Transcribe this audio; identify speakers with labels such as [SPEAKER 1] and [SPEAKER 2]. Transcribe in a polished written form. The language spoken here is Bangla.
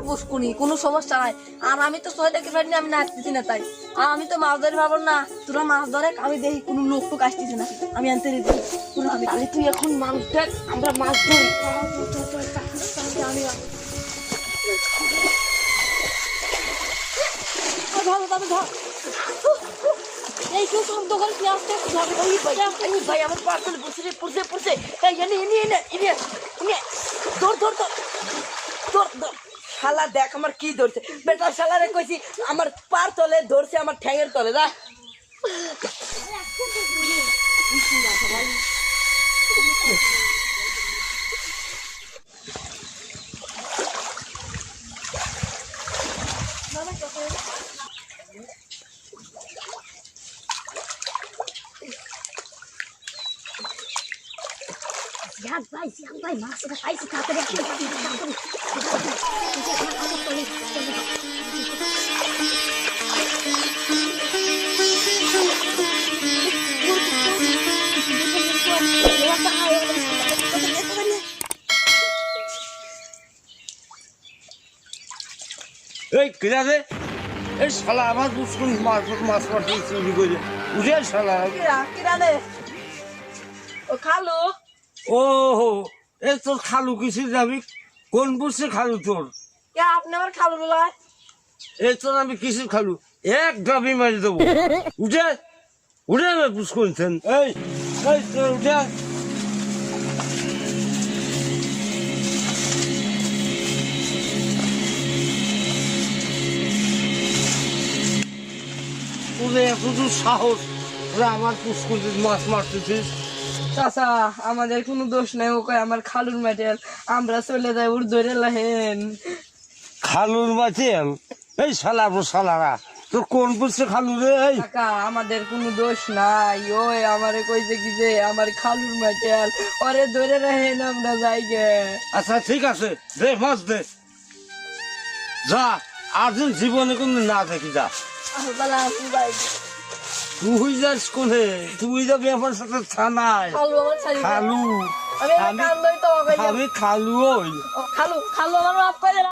[SPEAKER 1] পুষ্কুনি, কোনো সমস্যা নাই। আর আমি তো সহায় দেখতে পারিনি, আমি নাচতেছি না তাই। আর আমি তো মাছ ধরে ভাবো না, তোরা মাছ ধরে, আমি দেখি কোনো লোক টোক আসতেছে না, আমি আনতে দিচ্ছি পুরো। আমি তাহলে তুই এখন মানুষ দেখ, আমরা মাছ ধরি। আমি ধর ধর ধর এই কেউ শব্দ করিস না, আস্তে আস্তে ধর। ওই ভাই আমার পার্সেল পড়ছে পড়ছে পড়ছে। এই এনে এনে এনে এনে এনে ধর ধর ধর ধর ধর। শালা দেখ আমার কি ধরছে, বেটা শালারে কইছি আমার পার তলে ধরছে, আমার ঠ্যাঙের তলে। যা
[SPEAKER 2] ভাই মাছটা পাইছি, তাড়াতাড়ি
[SPEAKER 3] এই কিরা রে, এই শালা আমার পুষ্কুন মাছ মারতে চুরি করে উঠে শালা।
[SPEAKER 1] কিরা রে? ও খালু।
[SPEAKER 3] ও হো, এ তোর খালু কিসের যাবি? কোন বুঝছে খালু তোর?
[SPEAKER 1] কে আপনি আমার খালু বলায়?
[SPEAKER 3] এই তোর আমি কিসের খালু? এক গাবি মারি দেবো। উঠে উঠে পুষ্কুনছেন। এই এই তোর উঠে তোদের এত সাহস, তোরা আমার পুষ্কুনের মাছ মারতেছিস?
[SPEAKER 1] চাচা আমাদের কোনো দোষ নাই, ও কয় আমার খালুর ম্যাটেল, আমরা চলে যাই ওর ধরে লাহেন।
[SPEAKER 3] খালুর মাঝে এই শালা শালারা, তোর কোন বুঝছে খালু রে? এই
[SPEAKER 1] কাকা আমাদের কোনো দোষ নাই, ওই আমারে কইছে কি যে আমার খালুর ম্যাটেল, ওরে ধরে রাখেন, আমরা যাই গে।
[SPEAKER 3] আচ্ছা ঠিক আছে, দে মাছ দে, যা। আর দিন জীবনে কোন না দেখি যা। তুই যাস কোনে? তুই যাবি আমার সাথে থানায়।
[SPEAKER 1] খালু আমার ছাড়ি
[SPEAKER 3] খালু
[SPEAKER 1] আমি কান্দই তো
[SPEAKER 3] আমি খালু ওই
[SPEAKER 1] খালু খালু আমার মাফ করে